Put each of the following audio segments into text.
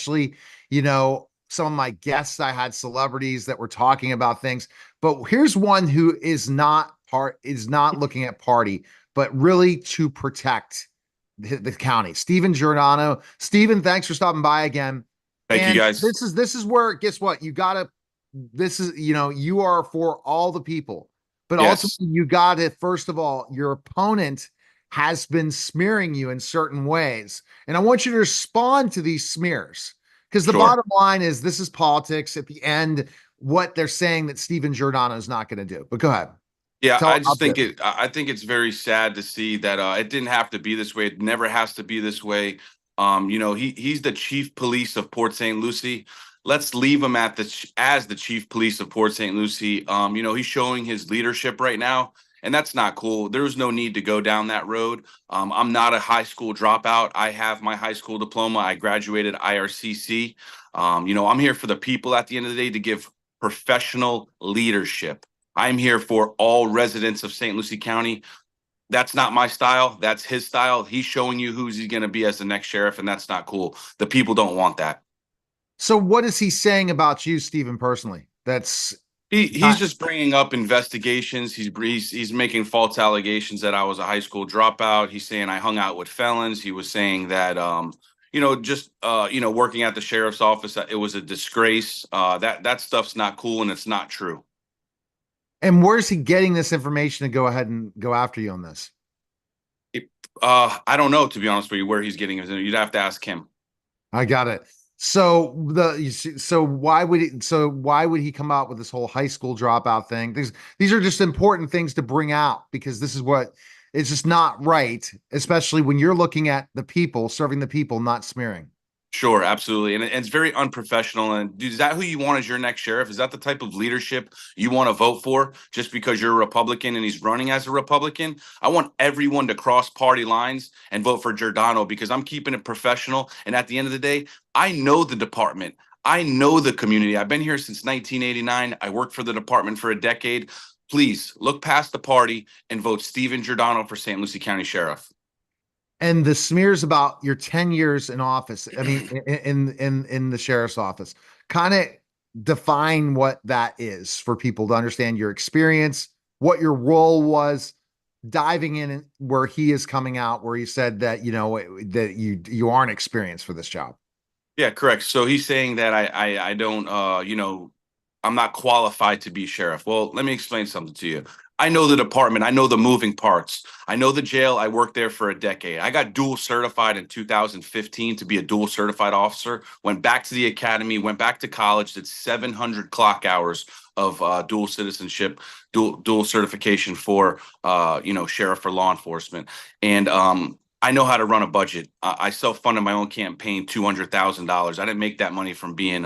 especially, some of my guests, I had celebrities that were talking about things. But here's one who is not looking at party, but really to protect the county. Steven Giordano. Steven, thanks for stopping by again. Thank you And guys. this is where, guess what? You are for all the people, but Yes, ultimately you got to, first of all, your opponent has been smearing you in certain ways. And I want you to respond to these smears, because the sure. bottom line is this is politics. At the end, what they're saying that Steven Giordano is not going to do. But go ahead. Yeah, Tell I how just think good. I think it's very sad to see that it didn't have to be this way. It never has to be this way. He's the chief police of Port St. Lucie. Let's leave him as the chief police of Port St. Lucie. He's showing his leadership right now, and that's not cool. There's no need to go down that road. I'm not a high school dropout. I have my high school diploma. I graduated IRCC. I'm here for the people at the end of the day to give professional leadership. I'm here for all residents of St. Lucie County. That's not my style. That's his style. He's showing you who's he going to be as the next sheriff, and that's not cool. The people don't want that. So what is he saying about you, Steven, personally? That's He's not just bringing up investigations. He's making false allegations that I was a high school dropout. He's saying I hung out with felons. He was saying that working at the sheriff's office, it was a disgrace. That stuff's not cool, and it's not true. and where's he getting this information to go ahead and go after you on this? I don't know, to be honest with you, where he's getting his. You'd have to ask him. I got it. So why would he come out with this whole high school dropout thing? These are just important things to bring out, because this is what it's just not right, especially when you're looking at the people, serving the people, not smearing. Sure, absolutely. And it's very unprofessional. And dude, is that who you want as your next sheriff? Is that the type of leadership you want to vote for just because you're a Republican and he's running as a Republican? I want everyone to cross party lines and vote for Giordano because I'm keeping it professional. And at the end of the day, I know the department. I know the community. I've been here since 1989. I worked for the department for a decade. Please look past the party and vote Steven Giordano for St. Lucie County Sheriff. And the smears about your 10 years in office, I mean, in the sheriff's office, kind of define what that is for people to understand your experience, what your role was, diving in where he is coming out, where he said that, that you aren't experienced for this job. Yeah, correct. So he's saying that I don't I'm not qualified to be sheriff. Well, let me explain something to you. I know the department, I know the moving parts. I know the jail. I worked there for a decade. I got dual certified in 2015 to be a dual certified officer. Went back to the academy, went back to college, did 700 clock hours of dual citizenship, dual certification for sheriff for law enforcement. And I know how to run a budget. I self-funded my own campaign, $200,000. I didn't make that money from being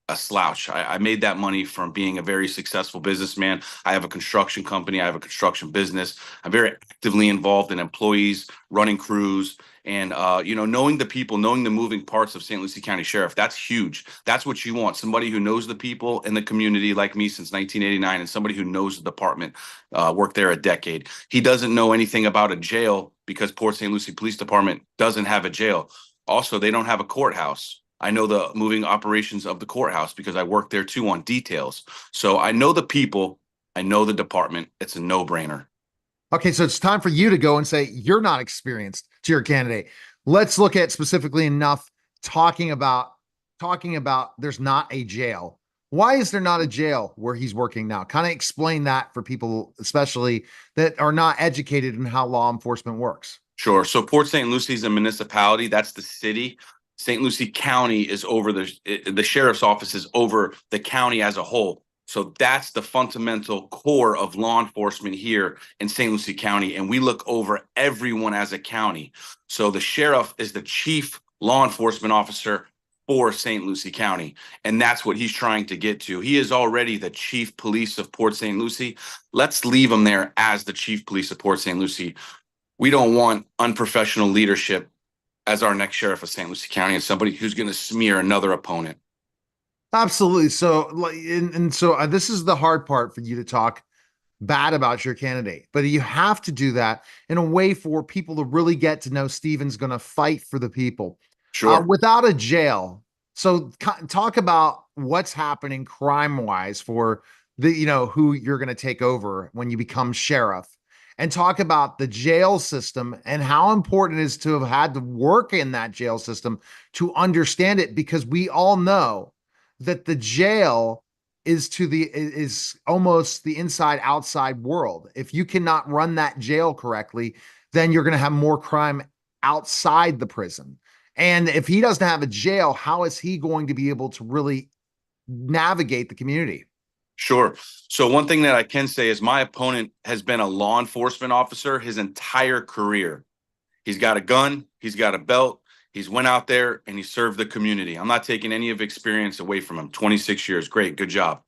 a slouch. I made that money from being a very successful businessman. I have a construction company. I have a construction business. I'm very actively involved in employees, running crews, and knowing the people, knowing the moving parts of St. Lucie County Sheriff. That's huge. That's what you want. Somebody who knows the people in the community like me since 1989, and somebody who knows the department. Worked there a decade. He doesn't know anything about a jail because Port St. Lucie Police Department doesn't have a jail. Also, they don't have a courthouse. I know the moving operations of the courthouse because I work there too on details. So I know the people, I know the department. It's a no-brainer. Okay, so it's time for you to go and say you're not experienced to your candidate. Let's look at specifically enough talking about there's not a jail. Why is there not a jail where he's working now? Kind of explain that for people, especially that are not educated in how law enforcement works. Sure. So Port St. Lucie is a municipality. That's the city. St. Lucie County is over the sheriff's office is over the county as a whole. So that's the fundamental core of law enforcement here in St. Lucie County. And we look over everyone as a county. So the sheriff is the chief law enforcement officer for St. Lucie County. And that's what he's trying to get to. He is already the chief police of Port St. Lucie. Let's leave him there as the chief police of Port St. Lucie. We don't want unprofessional leadership as our next sheriff of St. Lucie County and somebody who's going to smear another opponent. Absolutely. So, this is the hard part for you to talk bad about your candidate, but you have to do that in a way for people to really get to know Steven's going to fight for the people. Sure. Without a jail, So talk about what's happening crime wise for the, who you're going to take over when you become sheriff, and talk about the jail system and how important it is to have had to work in that jail system to understand it, because we all know that the jail is almost the inside outside world. If you cannot run that jail correctly, then you're going to have more crime outside the prison. And if he doesn't have a jail, how is he going to be able to really navigate the community? Sure. So one thing that I can say is my opponent has been a law enforcement officer his entire career. He's got a gun, he's got a belt, he's went out there and he served the community. I'm not taking any of experience away from him. 26 years, great, good job.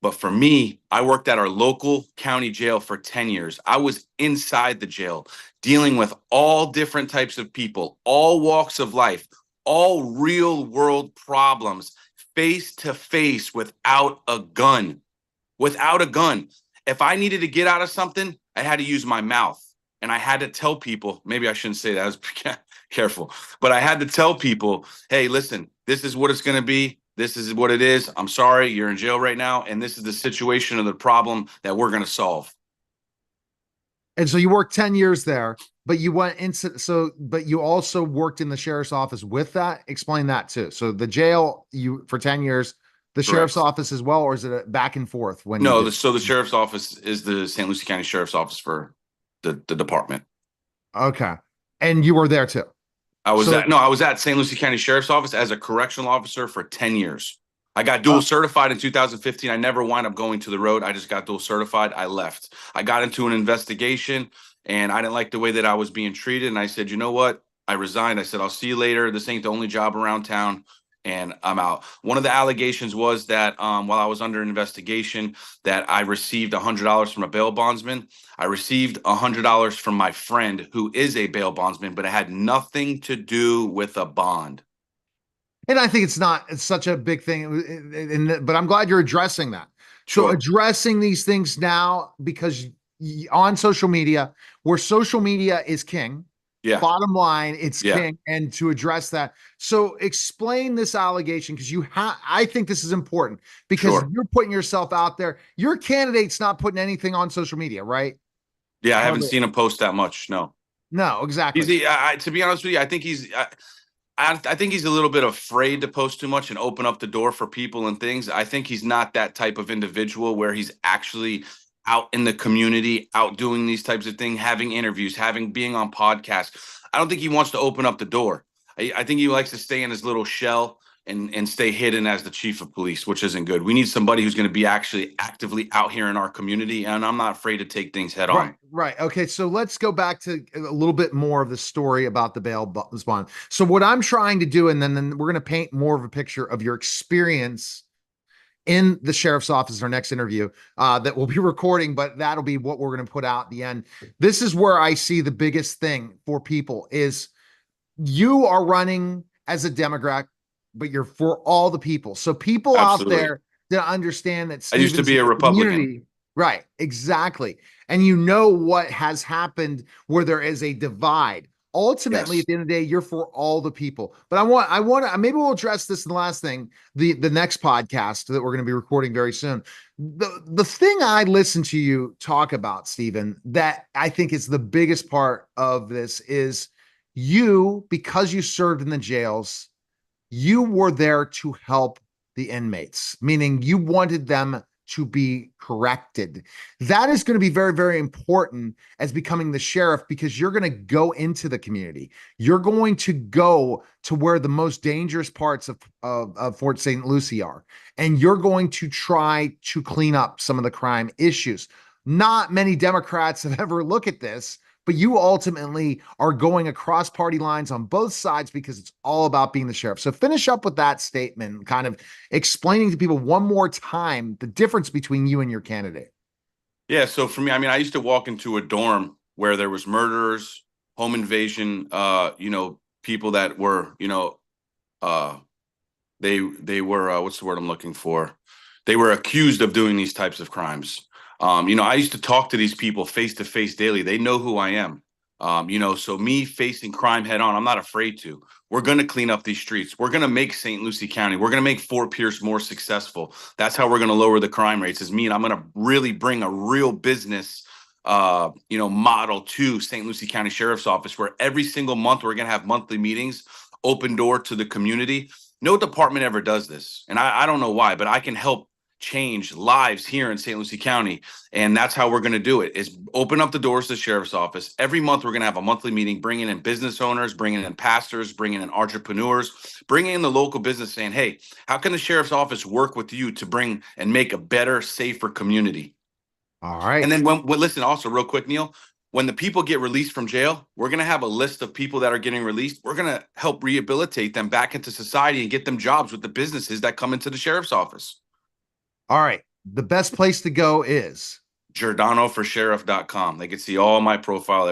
But for me, I worked at our local county jail for 10 years. I was inside the jail, dealing with all different types of people, all walks of life, all real world problems, face to face without a gun. Without a gun. If I needed to get out of something, I had to use my mouth. And I had to tell people, maybe I shouldn't say that, I was careful, but I had to tell people, hey, listen, this is what it's going to be. This is what it is. I'm sorry, you're in jail right now. And this is the situation of the problem that we're going to solve. And so you worked 10 years there, but you went into, but you also worked in the sheriff's office with that. Explain that too. So the jail, you for 10 years, the sheriff's Correct. office as well, or is it a back and forth when you No, did? so the sheriff's office is the St. Lucie County Sheriff's Office for the department. Okay. And you were there too. So I was at St. Lucie County Sheriff's Office as a correctional officer for 10 years. I got dual certified in 2015. I never wound up going to the road. I just got dual certified. I left. I got into an investigation and I didn't like the way that I was being treated. And I said, you know what? I resigned. I said, I'll see you later. This ain't the only job around town. And I'm out. One of the allegations was that while I was under investigation, that I received $100 from a bail bondsman. I received $100 from my friend who is a bail bondsman, but it had nothing to do with a bond. and I think it's such a big thing, but I'm glad you're addressing that. So Sure. addressing these things now, because on social media, where social media is king, Yeah. bottom line, it's Yeah. king, and to address that. So explain this allegation, because I think this is important, because Sure. you're putting yourself out there. Your candidate's not putting anything on social media, right? Yeah. I haven't Hardly. seen him post that much. No. No, exactly. To be honest with you, I think I think he's a little bit afraid to post too much and open up the door for people and things. I think he's not that type of individual where he's actually out in the community, out doing these types of things, having interviews, being on podcasts. I don't think he wants to open up the door. I think he likes to stay in his little shell and stay hidden as the chief of police, which isn't good. We need somebody who's going to be actually actively out here in our community, and I'm not afraid to take things head Right, on. right. Okay, so let's go back to a little bit more of the story about the bail bond. So what I'm trying to do, and then we're going to paint more of a picture of your experience in the sheriff's office in our next interview that we'll be recording, but that'll be what we're going to put out at the end. This is where I see the biggest thing for people is you are running as a Democrat, but you're for all the people. So people out Absolutely. there that understand that I used to Stevens be a Republican. community, right? Exactly. And you know what has happened where there is a divide. Ultimately, Yes. at the end of the day, you're for all the people. But I want to, maybe we'll address this in the last thing, the next podcast that we're going to be recording very soon. The thing I listen to you talk about, Stephen, that I think is the biggest part of this is you, because you served in the jails, you were there to help the inmates, meaning you wanted them to be corrected. That is going to be very, very important as becoming the sheriff, because you're going to go into the community. You're going to go to where the most dangerous parts of Fort St. Lucie are, and you're going to try to clean up some of the crime issues. Not many Democrats have ever looked at this, but you ultimately are going across party lines on both sides because it's all about being the sheriff. So finish up with that statement, kind of explaining to people one more time the difference between you and your candidate. Yeah. So for me, I mean, I used to walk into a dorm where there was murderers, home invasion, people that were, uh, they were what's the word I'm looking for? They were accused of doing these types of crimes. I used to talk to these people face to face daily. They know who I am. So me facing crime head on, I'm not afraid to. We're going to clean up these streets. We're going to make St. Lucie County. We're going to make Fort Pierce more successful. That's how we're going to lower the crime rates. Is me, and I'm going to really bring a real business, model to St. Lucie County Sheriff's Office, where every single month we're going to have monthly meetings, open door to the community. No department ever does this, and I don't know why, but I can help change lives here in St. Lucie County. And that's how we're going to do it, is open up the doors to the sheriff's office. Every month, we're going to have a monthly meeting, bringing in business owners, bringing in pastors, bringing in entrepreneurs, bringing in the local business, saying, hey, how can the sheriff's office work with you to bring and make a better, safer community? All right. And then listen, also real quick, Neil, when the people get released from jail, we're going to have a list of people that are getting released. We're going to help rehabilitate them back into society and get them jobs with the businesses that come into the sheriff's office. All right. The best place to go is GiordanoforSheriff.com. They can see all my profile